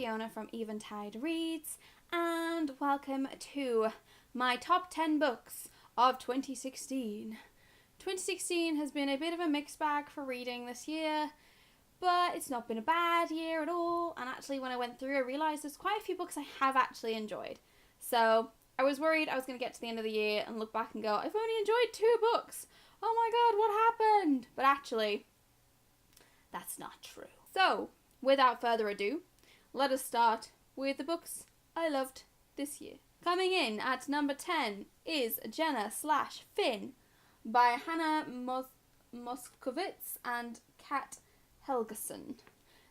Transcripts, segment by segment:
Fiona from Eventide Reads, and welcome to my top 10 books of 2016. 2016 has been a bit of a mixed bag for reading this year, but it's not been a bad year at all, and actually when I went through I realised there's quite a few books I have actually enjoyed. So I was worried I was going to get to the end of the year and look back and go, I've only enjoyed 2 books. Oh my god, what happened? But actually, that's not true. So, without further ado, let us start with the books I loved this year. Coming in at number 10 is Jenna Finn by Hannah Moskowitz and Kat Helgeson.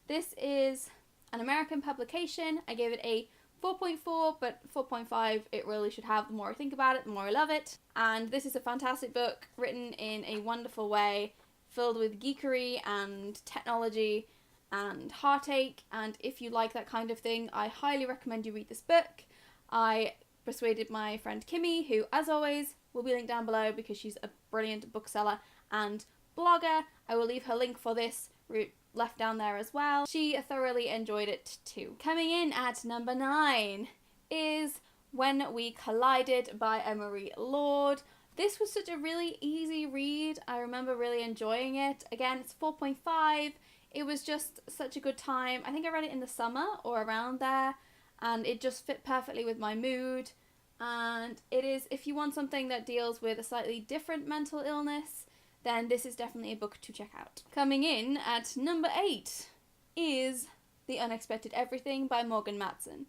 This is an American publication. I gave it a 4.4, but 4.5 it really should have. The more I think about it, the more I love it. And this is a fantastic book written in a wonderful way, filled with geekery and technology and heartache, and if you like that kind of thing, I highly recommend you read this book. I persuaded my friend Kimmy, who as always will be linked down below because she's a brilliant bookseller and blogger. I will leave her link for this left down there as well. She thoroughly enjoyed it too. Coming in at number 9 is When We Collided by Emery Lord. This was such a really easy read. I remember really enjoying it. Again, it's 4.5. It was just such a good time. I think I read it in the summer or around there, and it just fit perfectly with my mood. And it is, if you want something that deals with a slightly different mental illness, then this is definitely a book to check out. Coming in at number 8 is The Unexpected Everything by Morgan Matson.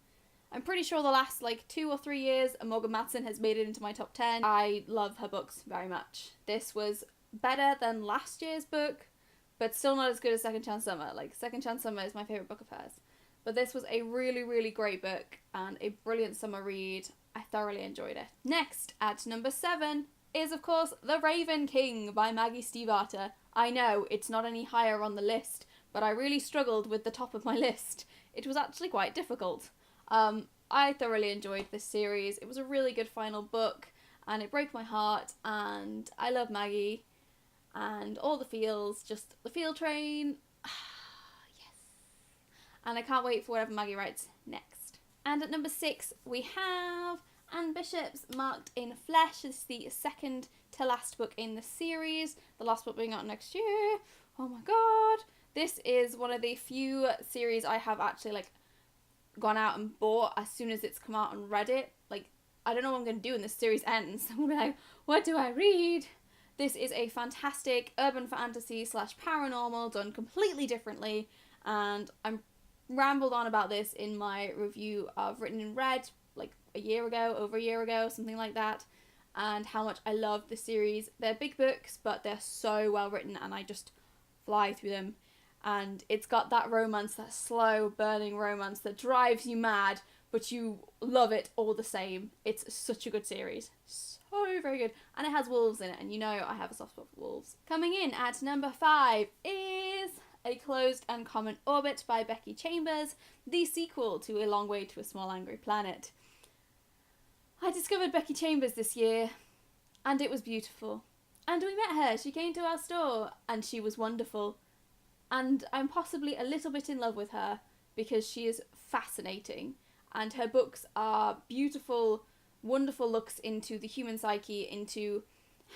I'm pretty sure the last 2 or 3 years Morgan Matson has made it into my top 10. I love her books very much. This was better than last year's book, but still not as good as Second Chance Summer. Second Chance Summer is my favourite book of hers. But this was a really, really great book and a brilliant summer read. I thoroughly enjoyed it. Next, at number 7, is of course The Raven King by Maggie Smith. I know, it's not any higher on the list, but I really struggled with the top of my list. It was actually quite difficult. I thoroughly enjoyed this series. It was a really good final book, and it broke my heart, and I love Maggie. And all the feels, just the feel train. Yes. And I can't wait for whatever Maggie writes next. And at number 6, we have Anne Bishop's Marked in Flesh. This is the second to last book in the series. The last book being out next year. Oh my god. This is one of the few series I have actually gone out and bought as soon as it's come out and read it. I don't know what I'm going to do when this series ends. I'm going to be like, what do I read? This is a fantastic urban fantasy / paranormal done completely differently, and I'm rambled on about this in my review of Written in Red over a year ago, something like that, and how much I love the series. They're big books, but they're so well written and I just fly through them, and it's got that romance, that slow burning romance that drives you mad, but you love it all the same. It's such a good series. So very good. And it has wolves in it, and you know I have a soft spot for wolves. Coming in at number 5 is A Closed and Common Orbit by Becky Chambers, the sequel to A Long Way to a Small Angry Planet. I discovered Becky Chambers this year, and it was beautiful. And we met her. She came to our store, and she was wonderful. And I'm possibly a little bit in love with her because she is fascinating, and her books are beautiful, wonderful looks into the human psyche, into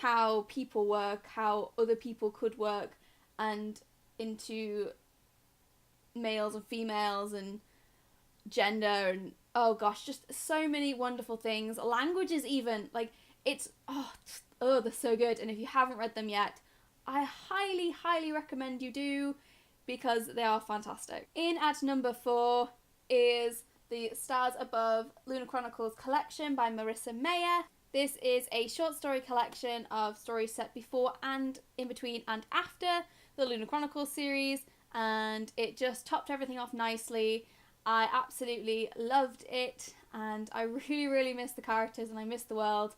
how people work, how other people could work, and into males and females and gender, and oh gosh, just so many wonderful things. Languages even, it's, they're so good. And if you haven't read them yet, I highly, highly recommend you do, because they are fantastic. In at number 4 is The Stars Above Lunar Chronicles collection by Marissa Meyer. This is a short story collection of stories set before and in between and after the Lunar Chronicles series, and it just topped everything off nicely. I absolutely loved it, and I really, really miss the characters and I miss the world,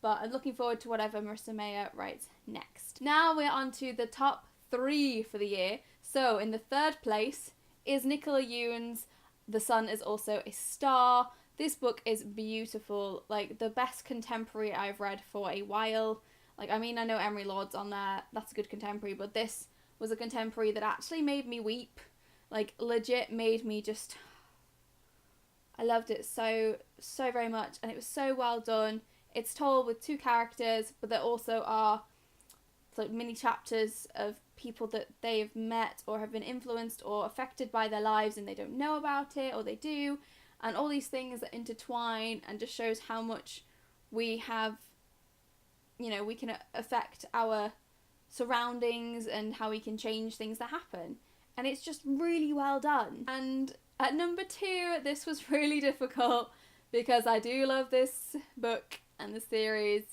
but I'm looking forward to whatever Marissa Meyer writes next. Now we're on to the top 3 for the year. So in the 3rd place is Nicola Yoon's The Sun Is Also a Star. This book is beautiful, the best contemporary I've read for a while. I know Emery Lord's on there, that's a good contemporary, but this was a contemporary that actually made me weep. Legit made me just I loved it so very much, and it was so well done. It's told with two characters, but there also are like mini chapters of people that they've met or have been influenced or affected by their lives and they don't know about it, or they do, and all these things that intertwine, and just shows how much we have, we can affect our surroundings and how we can change things that happen. And it's just really well done. And at number 2, this was really difficult because I do love this book and the series.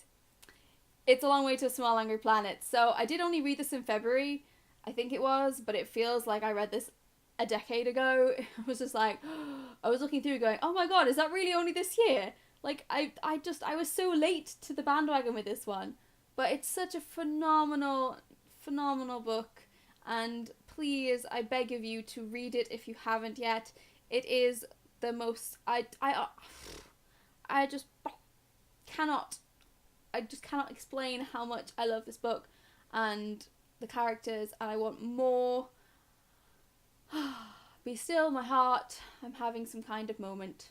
It's A Long Way to a Small Angry Planet. So I did only read this in February, I think it was, but it feels like I read this a decade ago. I was just like, I was looking through going, oh my god, is that really only this year? Like, I was so late to the bandwagon with this one. But it's such a phenomenal book. And please, I beg of you to read it if you haven't yet. It is the most, I just cannot explain how much I love this book and the characters, and I want more. Be still, my heart. I'm having some kind of moment.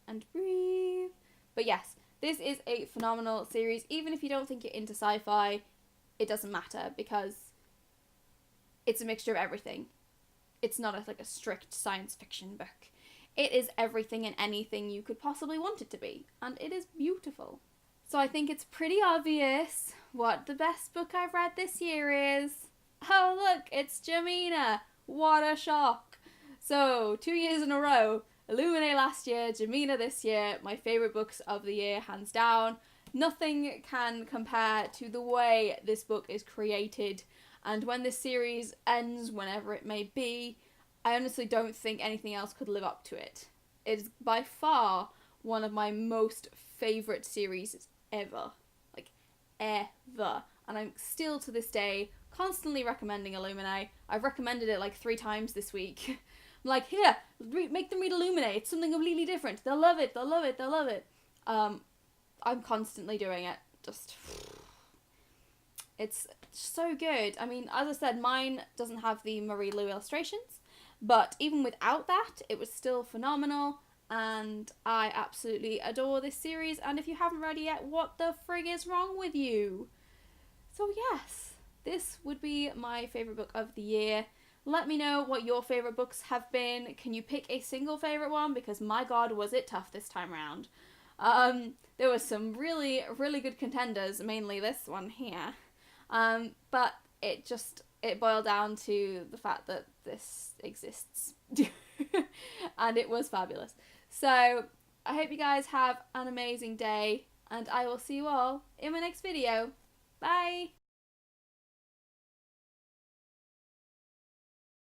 And breathe. But yes, this is a phenomenal series. Even if you don't think you're into sci-fi, it doesn't matter because it's a mixture of everything. It's not like a strict science fiction book. It is everything and anything you could possibly want it to be. And it is beautiful. So I think it's pretty obvious what the best book I've read this year is. Oh look, it's Jamina. What a shock. So 2 years in a row. Illuminae last year, Jamina this year. My favourite books of the year, hands down. Nothing can compare to the way this book is created. And when this series ends, whenever it may be, I honestly don't think anything else could live up to it. It is by far one of my most favourite series ever. Like, ever. And I'm still, to this day, constantly recommending Illuminae. I've recommended it like 3 times this week. I'm like, here, make them read Illuminae. It's something completely different. They'll love it. They'll love it. They'll love it. I'm constantly doing it. Just... It's so good. I mean, as I said, mine doesn't have the Marie Lu illustrations, but even without that, it was still phenomenal, and I absolutely adore this series, and if you haven't read it yet, what the frig is wrong with you? So yes, this would be my favourite book of the year. Let me know what your favourite books have been. Can you pick a single favourite one? Because my god, was it tough this time round. There were some really, really good contenders, mainly this one here. But it boiled down to the fact that this exists. And it was fabulous. So, I hope you guys have an amazing day, and I will see you all in my next video. Bye!